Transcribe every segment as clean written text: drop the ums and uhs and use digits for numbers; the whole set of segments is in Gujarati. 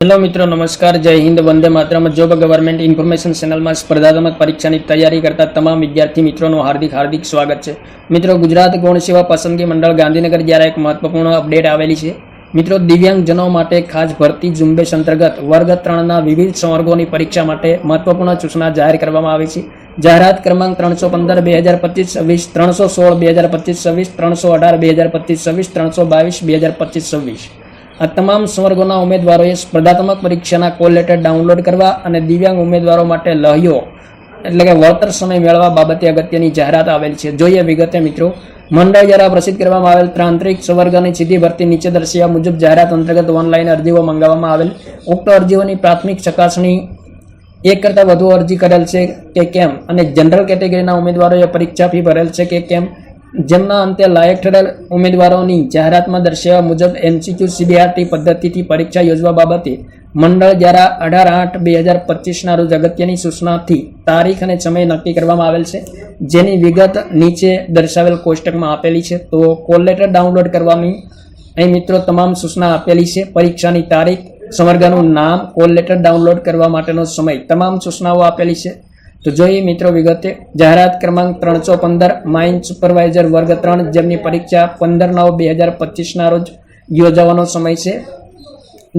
હેલો મિત્રો, નમસ્કાર, જય Hind, Vande Mataram. Job government information ચેનલમાં સ્પર્ધાત્મક પરીક્ષાની તૈયારી કરતા તમામ વિદ્યાર્થી મિત્રોનું હાર્દિક સ્વાગત છે. મિત્રો, ગુજરાત ગૌણ સેવા પસંદગી મંડળ ગાંધીનગર દ્વારા એક મહત્વપૂર્ણ અપડેટ આવેલી છે. મિત્રો, દિવ્યાંગજનો માટે ખાસ ભરતી ઝુંબેશ અંતર્ગત વર્ગ 3ના વિવિધ સંવર્ગોની પરીક્ષા માટે મહત્વપૂર્ણ સૂચના જાહેર કરવામાં આવી છે. જાહેરાત ક્રમાંક 315/2025-26, 316/2025-26, 318/2025-26, 322/2025-26. આ તમામ સંવર્ગોના ઉમેદવારોએ સ્પર્ધાત્મક પરીક્ષાના કોલ લેટર ડાઉનલોડ કરવા અને દિવ્યાંગ ઉમેદવારો માટે લહ્યો એટલે કે વળતર સમય મેળવવા બાબતે અગત્યની જાહેરાત આવેલી છે. જોઈએ વિગતે મિત્રો. મંડળ દ્વારા પ્રસિદ્ધ કરવામાં આવેલ તાંત્રિક સંવર્ગની સીધી ભરતી નીચે દર્શાવ્યા મુજબ જાહેરાત અંતર્ગત ઓનલાઈન અરજીઓ મંગાવવામાં આવેલ. ઉક્ત અરજીઓની પ્રાથમિક ચકાસણી એક કરતાં વધુ અરજી કરેલ છે કે કેમ અને જનરલ કેટેગરીના ઉમેદવારોએ પરીક્ષા ફી ભરેલ છે કે કેમ, જેમના અંતે લાયક ઠરેલ ઉમેદવારોની જાહેરાતમાં દર્શાવ્યા મુજબ MCQ CBRT પદ્ધતિથી પરીક્ષા યોજવા બાબતે મંડળ દ્વારા 18/8/2025ના રોજ અગત્યની સૂચનાથી તારીખ અને સમય નક્કી કરવામાં આવેલ છે, જેની વિગત નીચે દર્શાવેલ કોષ્ટકમાં આપેલી છે. તો કોલ લેટર ડાઉનલોડ કરવાની અહીં મિત્રો તમામ સૂચના આપેલી છે. પરીક્ષાની તારીખ, સંવર્ગનું નામ, કોલ લેટર ડાઉનલોડ કરવા માટેનો સમય, તમામ સૂચનાઓ આપેલી છે. તો જોઈએ મિત્રો વિગતે. જાહેરાત ક્રમાંક 315 માઇન સુપરવાઇઝર વર્ગ 3, જેમની પરીક્ષા 15/9/2025ના રોજ યોજાવાનો સમય છે,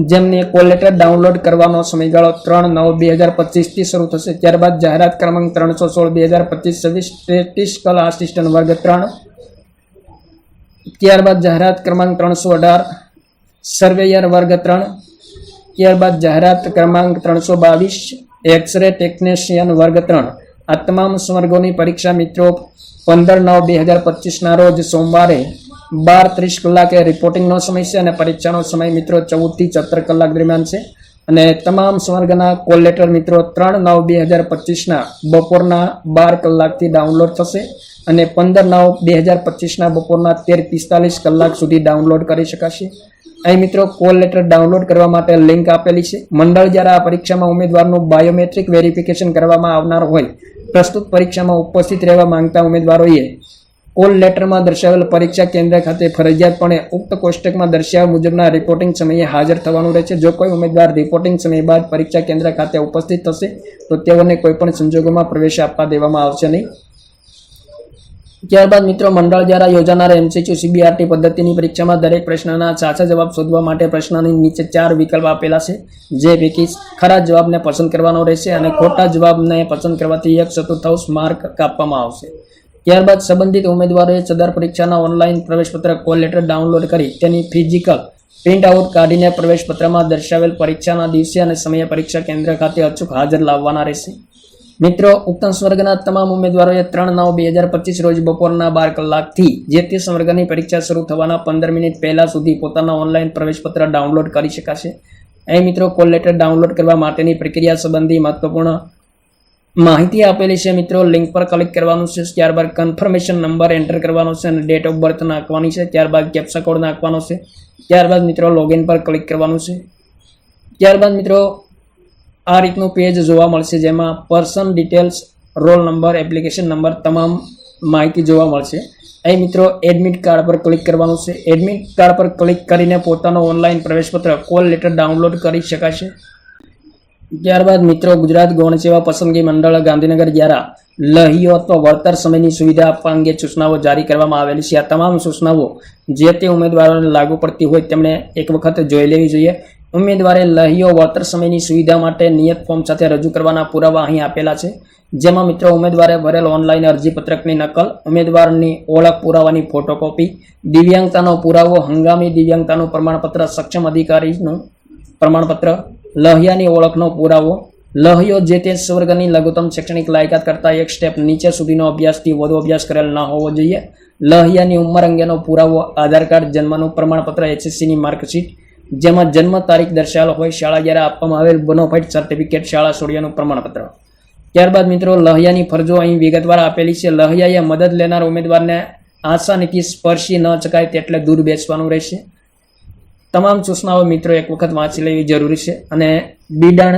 જેમને કોલ લેટર ડાઉનલોડ કરવાનો સમયગાળો 3/9/2025 થી શરૂ થશે. ત્યારબાદ જાહેરાત ક્રમાંક 316/2025-26 સ્ટેટિસ્ટિકલ આસિસ્ટન્ટ વર્ગ 3. ત્યારબાદ જાહેરાત ક્રમાંક 318 સર્વેયર વર્ગ 3. ત્યારબાદ જાહેરાત ક્રમાંક 322 એક્સરે ટેકનિશિયન વર્ગ 3. આ તમામ સંવર્ગોની પરીક્ષા મિત્રો 15/9/2025ના રોજ સોમવારે 12:30 કલાકે રિપોર્ટિંગનો સમય છે અને પરીક્ષાનો સમય મિત્રો 14 થી 17 કલાક દરમિયાન છે. અને તમામ સંવર્ગના કોલ લેટર મિત્રો 3/9/2025ના બપોરના 12 કલાકથી ડાઉનલોડ થશે અને 15/9/2025ના બપોરના 13:45 કલાક સુધી ડાઉનલોડ કરી શકાશે. અહીં મિત્રો કોલ લેટર ડાઉનલોડ કરવા માટે લિંક આપેલી છે. મંડળ દ્વારા આ પરીક્ષામાં ઉમેદવારનું બાયોમેટ્રિક વેરિફિકેશન કરવામાં આવનાર હોય પ્રસ્તુત પરીક્ષામાં ઉપસ્થિત રહેવા માંગતા ઉમેદવારોએ કોલ લેટરમાં દર્શાવેલ પરીક્ષા કેન્દ્ર ખાતે ફરજિયાતપણે ઉક્ત કોષ્ટકમાં દર્શાવ્યા મુજબના રિપોર્ટિંગ સમયે હાજર થવાનું રહેશે. જો કોઈ ઉમેદવાર રિપોર્ટિંગ સમય બાદ પરીક્ષા કેન્દ્ર ખાતે ઉપસ્થિત થશે તો તેઓને કોઈપણ સંજોગોમાં પ્રવેશ આપવા દેવામાં આવશે નહીં. ત્યારબાદ મિત્રો, મંડળ દ્વારા યોજાનાર MCQ CBRT પદ્ધતિની પરીક્ષામાં દરેક પ્રશ્નના સાચા જવાબ શોધવા માટે પ્રશ્નની નીચે 4 વિકલ્પ આપેલા છે, જે પૈકી ખરા જવાબને પસંદ કરવાનો રહેશે અને ખોટા જવાબને પસંદ કરવાથી 1/4 માર્ક કાપવામાં આવશે. ત્યારબાદ સંબંધિત ઉમેદવારોએ સદર પરીક્ષાના ઓનલાઈન પ્રવેશપત્ર કોલ લેટર ડાઉનલોડ કરી તેની ફિઝિકલ પ્રિન્ટ આઉટ કાઢીને પ્રવેશપત્રમાં દર્શાવેલ પરીક્ષાના દિવસે અને સમયે પરીક્ષા કેન્દ્ર ખાતે અચૂક હાજર લાવવાના રહેશે. મિત્રો, ઉક્ત સંવર્ગના તમામ ઉમેદવારોએ 3/9/2025 રોજ બપોરના 12 કલાકથી જે તે સંવર્ગની પરીક્ષા શરૂ થવાના 15 મિનિટ પહેલા સુધી પોતાના ઓનલાઈન પ્રવેશપત્ર ડાઉનલોડ કરી શકાશે. અહીં મિત્રો કોલ લેટર ડાઉનલોડ કરવા માટેની પ્રક્રિયા સંબંધી મહત્વપૂર્ણ માહિતી આપેલી છે. મિત્રો, લિંક પર ક્લિક કરવાનું છે, ત્યારબાદ કન્ફર્મેશન નંબર એન્ટર કરવાનો છે અને ડેટ ઓફ બર્થ નાખવાની છે, ત્યારબાદ કેપ્ચા કોડ નાખવાનો છે, ત્યારબાદ મિત્રો લોગિન પર ક્લિક કરવાનું છે. ત્યારબાદ મિત્રો આ રીતનું પેજ જોવા મળશે, જેમાં person details, roll number, application number, તમામ માહિતી જોવા મળશે. અહીં મિત્રો એડમિટ કાર્ડ પર ક્લિક કરવાનું છે. એડમિટ કાર્ડ પર ક્લિક કરીને પોતાનો ઓનલાઈન પ્રવેશપત્ર કોલ લેટર ડાઉનલોડ કરી શકાશે. ત્યારબાદ મિત્રો, ગુજરાત ગૌણ સેવા પસંદગી મંડળ ગાંધીનગર દ્વારા લહ્યો અથવા વળતર સમયની સુવિધા આપવા અંગે સૂચનાઓ જારી કરવામાં આવેલી છે. આ તમામ સૂચનાઓ જે તે ઉમેદવારોને લાગુ પડતી હોય તેમણે એક વખત જોઈ લેવી જોઈએ. ઉમેદવારે લહ્યો વળતર સમયની સુવિધા માટે નિયત ફોર્મ સાથે રજૂ કરવાના પુરાવા અહીં આપેલા છે, જેમાં મિત્રો ઉમેદવારે ભરેલ ઓનલાઈન અરજીપત્રકની નકલ, ઉમેદવારની ઓળખ પુરાવાની ફોટોકોપી, દિવ્યાંગતાનો પુરાવો, હંગામી દિવ્યાંગતાનું પ્રમાણપત્ર, સક્ષમ અધિકારીનું પ્રમાણપત્ર, લહ્યાની ઓળખનો પુરાવો, લહ્યો જે તે સંવર્ગની લઘુત્તમ શૈક્ષણિક લાયકાત કરતાં એક સ્ટેપ નીચે સુધીનો અભ્યાસથી વધુ અભ્યાસ કરેલ ન હોવો જોઈએ, લહ્યાની ઉંમર અંગેનો પુરાવો, આધાર કાર્ડ, જન્મનું પ્રમાણપત્ર, SSCની માર્કશીટ જેમાં જન્મ તારીખ દર્શાવેલ હોય, શાળા દ્વારા આપવામાં આવેલ બોનાફાઇડ સર્ટિફિકેટ, શાળા છોડ્યાનું પ્રમાણપત્ર. ત્યારબાદ મિત્રો લહ્યાની ફરજો અહીં વિગતવાર આપેલી છે. લહ્યાએ મદદ લેનાર ઉમેદવારને આસાનીથી સ્પર્શી ન શકાય તેટલે દૂર બેસવાનું રહેશે. તમામ સૂચનાઓ મિત્રો એક વખત વાંચી લેવી જરૂરી છે. અને બિડાણ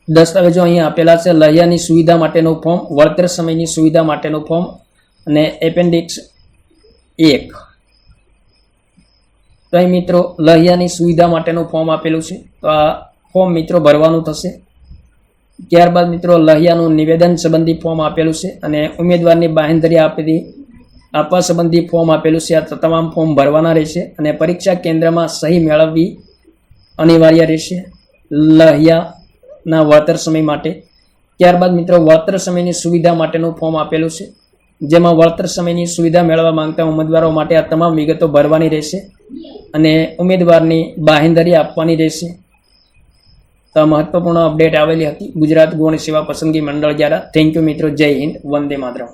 દસ્તાવેજો અહીં આપેલા છે. લહ્યાની સુવિધા માટેનું ફોર્મ, વળતર સમયની સુવિધા માટેનું ફોર્મ અને એપેન્ડિક્સ 1. તો અહીં મિત્રો લહ્યાની સુવિધા માટેનું ફોર્મ આપેલું છે. તો આ ફોર્મ મિત્રો ભરવાનું થશે. ત્યારબાદ મિત્રો લહિયાનું નિવેદન સંબંધી ફોર્મ આપેલું છે અને ઉમેદવારની બાંહેધરી આપવા સંબંધી ફોર્મ આપેલું છે. આ તમામ ફોર્મ ભરવાના રહેશે અને પરીક્ષા કેન્દ્રમાં સહી મેળવવી અનિવાર્ય રહેશે લહિયાના વળતર સમય માટે. ત્યારબાદ મિત્રો વળતર સમયની સુવિધા માટેનું ફોર્મ આપેલું છે, જેમાં વળતર સમયની સુવિધા મેળવવા માંગતા ઉમેદવારો માટે આ તમામ વિગતો ભરવાની રહેશે અને ઉમેદવારની બાંહેધરી આપવાની રહેશે. તો આ મહત્વપૂર્ણ અપડેટ આવેલી હતી ગુજરાત ગૌણ સેવા પસંદગી મંડળ દ્વારા. થેન્ક યુ મિત્રો. જય હિન્દ. વંદે માતરમ.